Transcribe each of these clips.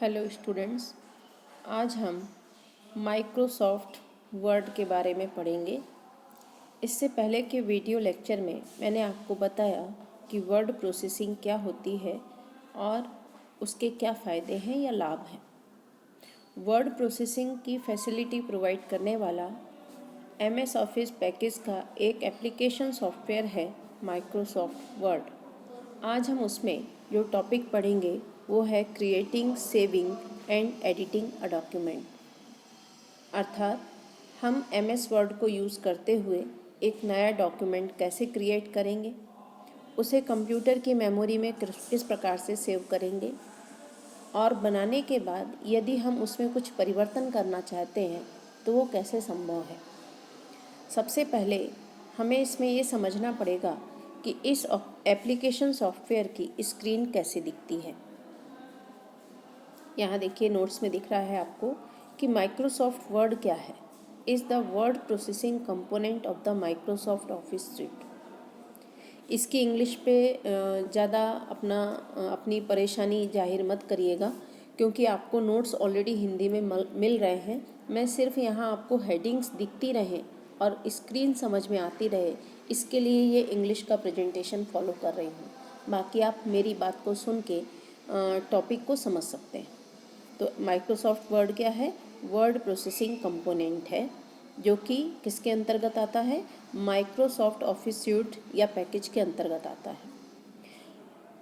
Hello students, आज हम Microsoft word के बारे में पढ़ेंगे। इससे पहले के वीडियो लेक्चर में मैंने आपको बताया कि वर्ड प्रोसेसिंग क्या होती है और उसके क्या फ़ायदे हैं या लाभ हैं। वर्ड प्रोसेसिंग की फैसिलिटी प्रोवाइड करने वाला MS ऑफिस पैकेज का एक एप्लीकेशन सॉफ्टवेयर है माइक्रोसॉफ्ट वर्ड। आज हम उसमें जो टॉपिक पढ़ेंगे वो है creating, saving and editing a document. अर्थात हम MS वर्ड को यूज़ करते हुए एक नया डॉक्यूमेंट कैसे क्रिएट करेंगे, उसे कंप्यूटर की मेमोरी में किस प्रकार से सेव करेंगे और बनाने के बाद यदि हम उसमें कुछ परिवर्तन करना चाहते हैं तो वो कैसे संभव है। सबसे पहले हमें इसमें ये समझना पड़ेगा कि इस एप्लीकेशन सॉफ्टवेयर की स्क्रीन कैसे दिखती है। यहाँ देखिए, नोट्स में दिख रहा है आपको कि माइक्रोसॉफ्ट वर्ड क्या है। Is the word processing component of the Microsoft office suit. इसकी इंग्लिश पे ज़्यादा अपनी परेशानी जाहिर मत करिएगा, क्योंकि आपको नोट्स ऑलरेडी हिंदी में मिल रहे हैं। मैं सिर्फ यहाँ आपको हेडिंग्स दिखती रहें और स्क्रीन समझ में आती रहे, इसके लिए ये इंग्लिश का प्रेजेंटेशन फॉलो कर रही हूँ। बाकी आप मेरी बात को सुन के टॉपिक को समझ सकते हैं। तो माइक्रोसॉफ्ट वर्ड क्या है? वर्ड प्रोसेसिंग कंपोनेंट है, जो कि किसके अंतर्गत आता है? माइक्रोसॉफ्ट ऑफिस सूट या पैकेज के अंतर्गत आता है।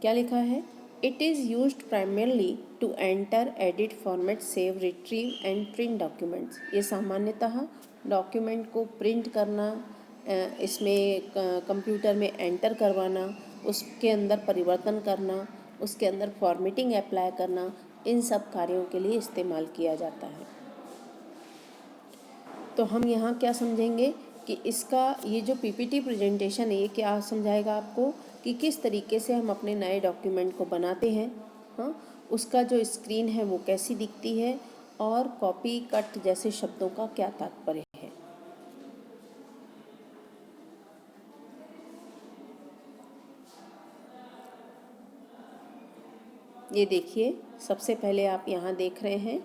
क्या लिखा है? It is used primarily to enter, edit, format, save, retrieve and print documents. ये सामान्यतः डॉक्यूमेंट को प्रिंट करना, इसमें कंप्यूटर में एंटर करवाना, उसके अंदर परिवर्तन करना, उसके अंदर फॉर्मेटिंग अप्लाई करना, इन सब कार्यों के लिए इस्तेमाल किया जाता है। तो हम यहाँ क्या समझेंगे कि इसका ये जो PPT प्रेजेंटेशन है ये क्या समझाएगा आपको कि किस तरीके से हम अपने नए डॉक्यूमेंट को बनाते हैं। हाँ, उसका जो स्क्रीन है वो कैसी दिखती है और कॉपी कट जैसे शब्दों का क्या तात्पर्य है। ये देखिए, सबसे पहले आप यहाँ देख रहे हैं,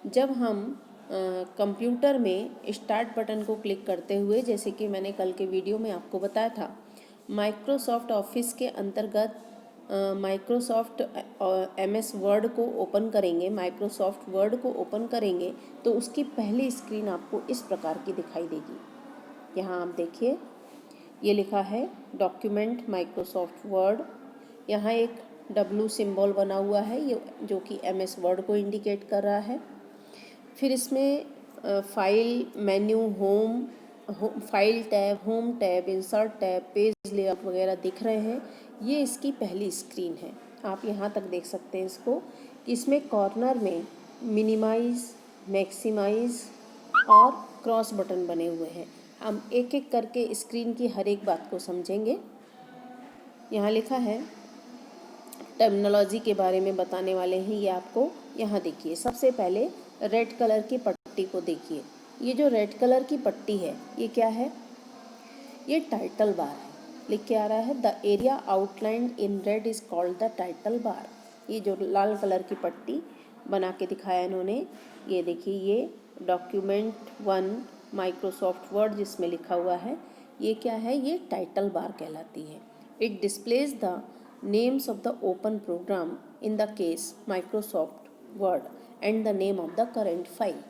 जब हम कंप्यूटर में स्टार्ट बटन को क्लिक करते हुए, जैसे कि मैंने कल के वीडियो में आपको बताया था, माइक्रोसॉफ्ट ऑफिस के अंतर्गत माइक्रोसॉफ्ट MS वर्ड को ओपन करेंगे, माइक्रोसॉफ्ट वर्ड को ओपन करेंगे तो उसकी पहली स्क्रीन आपको इस प्रकार की दिखाई देगी। यहाँ आप देखिए, ये लिखा है डॉक्यूमेंट माइक्रोसॉफ्ट वर्ड। यहाँ एक W सिंबल बना हुआ है, ये जो कि MS वर्ड को इंडिकेट कर रहा है। फिर इसमें file, menu, home, file tab, home tab, insert tab, page layout वगैरह दिख रहे हैं। ये इसकी पहली स्क्रीन है। आप यहाँ तक देख सकते हैं इसको कि इसमें कॉर्नर में मिनिमाइज, मैक्सिमाइज और क्रॉस बटन बने हुए हैं। हम एक एक करके स्क्रीन की हर एक बात को समझेंगे। यहाँ लिखा है, टर्मिनोलॉजी के बारे में बताने वाले हैं ये आपको। यहाँ देखिए, सबसे पहले रेड कलर की पट्टी को देखिए। ये जो रेड कलर की पट्टी है ये क्या है? ये टाइटल बार है। लिख के आ रहा है, the area outlined in red is called the title bar. ये जो लाल कलर की पट्टी बना के दिखाया इन्होंने, ये देखिए, ये डॉक्यूमेंट 1 माइक्रोसॉफ्ट वर्ड जिसमें लिखा हुआ है, ये क्या है? ये टाइटल बार कहलाती है। It displays the names of the open program, in the case Microsoft Word, and the name of the current file,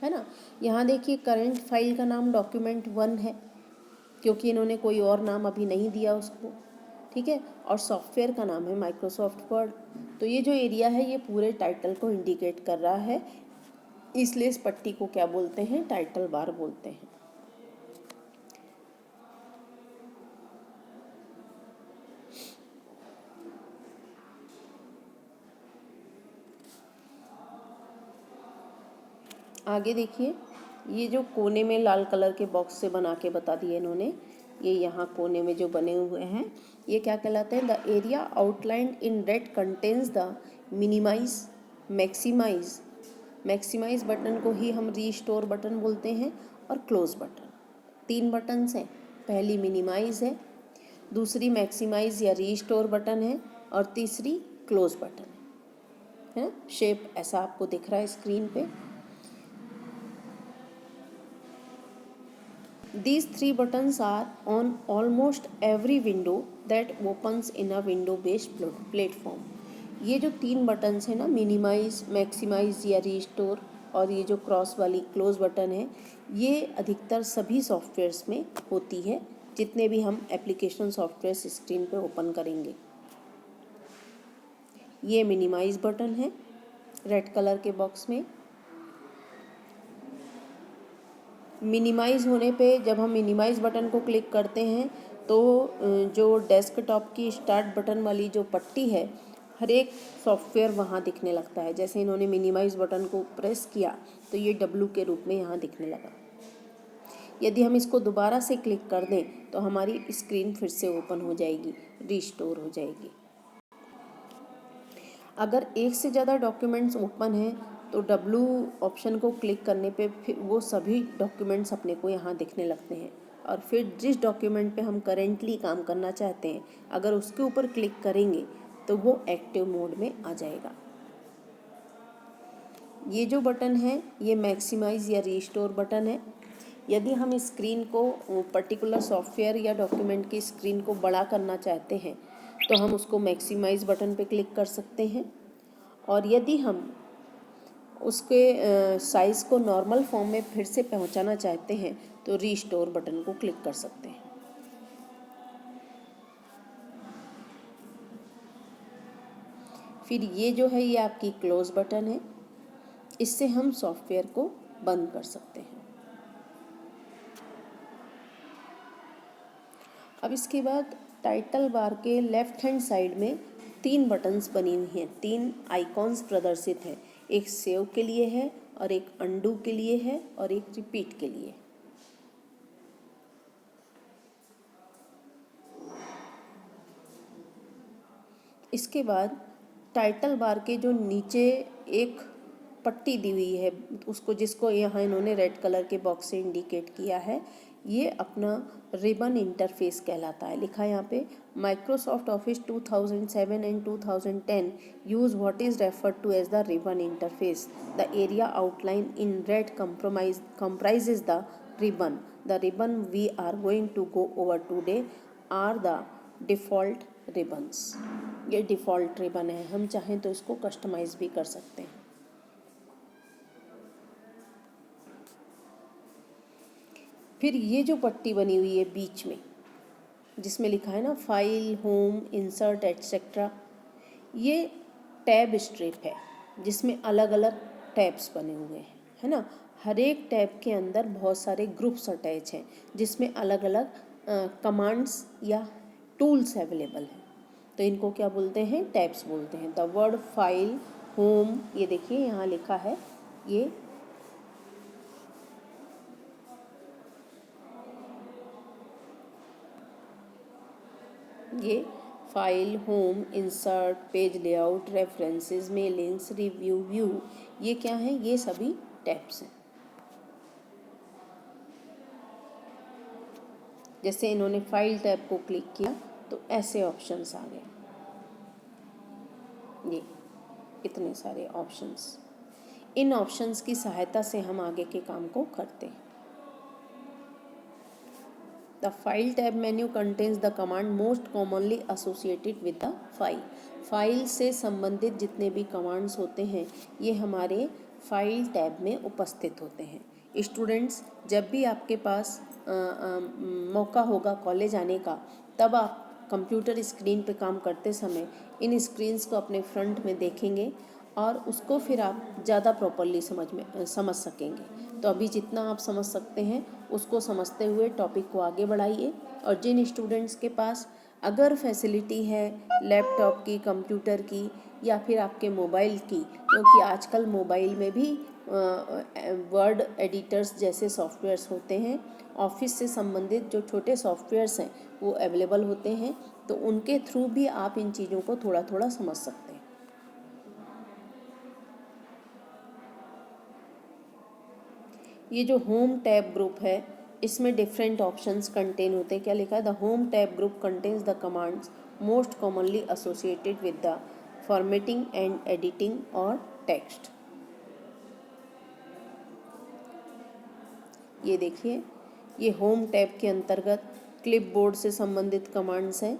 है ना। यहाँ देखिए, करंट फाइल का नाम डॉक्यूमेंट 1 है, क्योंकि इन्होंने कोई और नाम अभी नहीं दिया उसको, ठीक है। और सॉफ्टवेयर का नाम है माइक्रोसॉफ्ट वर्ड। तो ये जो एरिया है ये पूरे टाइटल को इंडिकेट कर रहा है, इसलिए इस पट्टी को क्या बोलते हैं? टाइटल बार बोलते हैं। आगे देखिए, ये जो कोने में लाल कलर के बॉक्स से बना के बता दिए इन्होंने, ये यहाँ कोने में जो बने हुए हैं ये क्या कहलाते हैं? The area outlined in red contains the minimise, maximise. Maximise button को ही हम रीस्टोर बटन बोलते हैं, और क्लोज बटन। 3 बटन्स हैं। पहली मिनिमाइज है, दूसरी मैक्सिमाइज या रीस्टोर बटन है, और तीसरी क्लोज बटन है, शेप ऐसा आपको दिख रहा है स्क्रीन पे। These three buttons are on almost every window that opens in a window based platform। ये जो 3 बटन्स हैं ना, मिनिमाइज, मैक्सिमाइज या रीस्टोर, और ये जो क्रॉस वाली क्लोज बटन है, ये अधिकतर सभी सॉफ्टवेयर्स में होती है जितने भी हम एप्लीकेशन सॉफ्टवेयर स्क्रीन पे ओपन करेंगे। ये मिनिमाइज बटन है रेड कलर के बॉक्स में। मिनिमाइज़ होने पे जब हम मिनिमाइज़ बटन को क्लिक करते हैं तो जो डेस्कटॉप की स्टार्ट बटन वाली जो पट्टी है, हर एक सॉफ्टवेयर वहाँ दिखने लगता है। जैसे इन्होंने मिनिमाइज़ बटन को प्रेस किया तो ये W के रूप में यहाँ दिखने लगा। यदि हम इसको दोबारा से क्लिक कर दें तो हमारी स्क्रीन फिर से ओपन हो जाएगी, रीस्टोर हो जाएगी। अगर एक से ज़्यादा डॉक्यूमेंट्स ओपन हैं तो W ऑप्शन को क्लिक करने पे फिर वो सभी डॉक्यूमेंट्स अपने को यहाँ दिखने लगते हैं, और फिर जिस डॉक्यूमेंट पे हम करेंटली काम करना चाहते हैं अगर उसके ऊपर क्लिक करेंगे तो वो एक्टिव मोड में आ जाएगा। ये जो बटन है ये मैक्सिमाइज या रीस्टोर बटन है। यदि हम स्क्रीन को पर्टिकुलर सॉफ्टवेयर या डॉक्यूमेंट की स्क्रीन को बड़ा करना चाहते हैं तो हम उसको मैक्सिमाइज बटन पे क्लिक कर सकते हैं, और यदि हम उसके साइज़ को नॉर्मल फॉर्म में फिर से पहुंचाना चाहते हैं तो रीस्टोर बटन को क्लिक कर सकते हैं। फिर ये जो है ये आपकी क्लोज बटन है, इससे हम सॉफ्टवेयर को बंद कर सकते हैं। अब इसके बाद टाइटल बार के लेफ्ट हैंड साइड में 3 बटन्स बनी हुई हैं, 3 आइकॉन्स प्रदर्शित हैं। एक सेव के लिए है और एक अंडू के लिए है और एक रिपीट के लिए। इसके बाद टाइटल बार के जो नीचे एक पट्टी दी हुई है उसको, जिसको यहाँ इन्होंने रेड कलर के बॉक्स से इंडिकेट किया है, ये अपना रिबन इंटरफेस कहलाता है। लिखा है यहाँ पे Microsoft office 2007 and 2010 use what is referred to as the ribbon interface. The area outline in red comprises the ribbon. The ribbon we are going to go over today are the default ribbons। ये default ribbon है, हम चाहें तो इसको customise भी कर सकते हैं। फिर ये जो पट्टी बनी हुई है बीच में जिसमें लिखा है ना फाइल, होम, इंसर्ट एटसेट्रा, ये टैब स्ट्रिप है जिसमें अलग अलग टैब्स बने हुए हैं, है ना। हर एक टैब के अंदर बहुत सारे ग्रुप्स अटैच हैं जिसमें अलग अलग कमांड्स या टूल्स अवेलेबल हैं। तो इनको क्या बोलते हैं? टैब्स बोलते हैं। द वर्ड फाइल, होम, ये देखिए यहाँ लिखा है, ये file, home, insert, page layout, references, mailings, review, view, ये क्या है? ये सभी टैब्स हैं। जैसे इन्होंने फाइल टैब को क्लिक किया तो ऐसे ऑप्शंस आ गए, ये इतने सारे ऑप्शंस। इन ऑप्शंस की सहायता से हम आगे के काम को करते हैं। The file tab menu contains the command most commonly associated with the file. File से संबंधित जितने भी कमांड्स होते हैं ये हमारे फाइल टैब में उपस्थित होते हैं। स्टूडेंट्स, जब भी आपके पास मौका होगा कॉलेज आने का, तब आप कंप्यूटर स्क्रीन पे काम करते समय इन स्क्रीन्स को अपने फ्रंट में देखेंगे और उसको फिर आप ज़्यादा प्रॉपरली समझ सकेंगे। तो अभी जितना आप समझ सकते हैं उसको समझते हुए टॉपिक को आगे बढ़ाइए। और जिन स्टूडेंट्स के पास अगर फैसिलिटी है लैपटॉप की, कंप्यूटर की या फिर आपके मोबाइल की, क्योंकि आजकल मोबाइल में भी वर्ड एडिटर्स जैसे सॉफ्टवेयर्स होते हैं, ऑफिस से संबंधित जो छोटे सॉफ्टवेयर्स हैं वो अवेलेबल होते हैं, तो उनके थ्रू भी आप इन चीज़ों को थोड़ा थोड़ा समझ सकते हैं। ये जो होम टैब ग्रुप है इसमें डिफरेंट ऑप्शंस कंटेन होते हैं। क्या लिखा है? The home tab group contains the commands most commonly associated with the formatting and editing और टेक्स्ट। ये देखिए, ये होम टैब के अंतर्गत क्लिपबोर्ड से संबंधित कमांड्स हैं।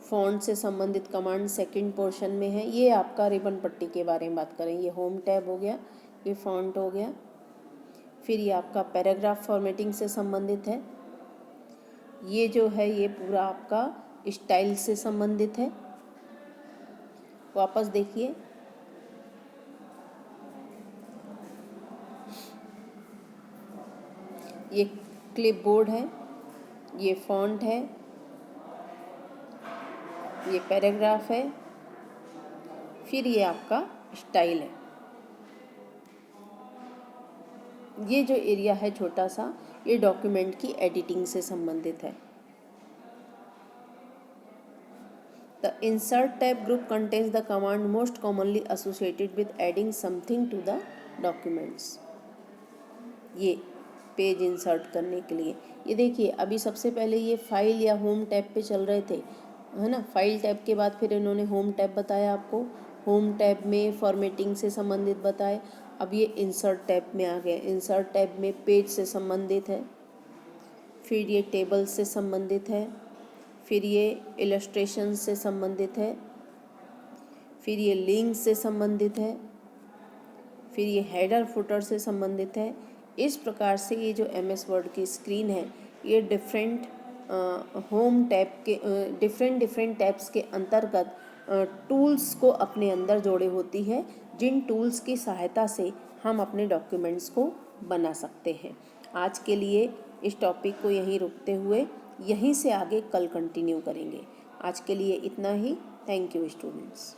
फ़ॉन्ट से संबंधित कमांड सेकंड पोर्शन में है। ये आपका रिबन पट्टी के बारे में बात करें। ये होम टैब हो गया, ये फ़ॉन्ट हो गया। फिर ये आपका पैराग्राफ फॉर्मेटिंग से संबंधित है। ये जो है ये पूरा आपका स्टाइल से संबंधित है। वापस देखिए, ये क्लिपबोर्ड है, ये फ़ॉन्ट है, ये पैराग्राफ है, फिर ये आपका स्टाइल है। ये जो एरिया है छोटा सा, ये डॉक्यूमेंट की एडिटिंग से संबंधित है। The insert tab group contains the command most commonly associated with adding something to the documents। ये पेज इंसर्ट करने के लिए, ये देखिए अभी सबसे पहले ये फाइल या होम टैब पे चल रहे थे, है ना। फाइल टैब के बाद फिर इन्होंने होम टैब बताया आपको, होम टैब में फॉर्मेटिंग से संबंधित बताए। अब ये इंसर्ट टैब में आ गए। इंसर्ट टैब में पेज से संबंधित है, फिर ये टेबल से संबंधित है, फिर ये इलस्ट्रेशन से संबंधित है, फिर ये लिंक से संबंधित है, फिर ये हेडर फुटर से संबंधित है। इस प्रकार से ये जो MS वर्ड की स्क्रीन है, ये डिफरेंट होम टैब के डिफरेंट टैब्स के अंतर्गत टूल्स को अपने अंदर जोड़े होती है, जिन टूल्स की सहायता से हम अपने डॉक्यूमेंट्स को बना सकते हैं। आज के लिए इस टॉपिक को यहीं रुकते हुए यहीं से आगे कल कंटिन्यू करेंगे। आज के लिए इतना ही। Thank you students.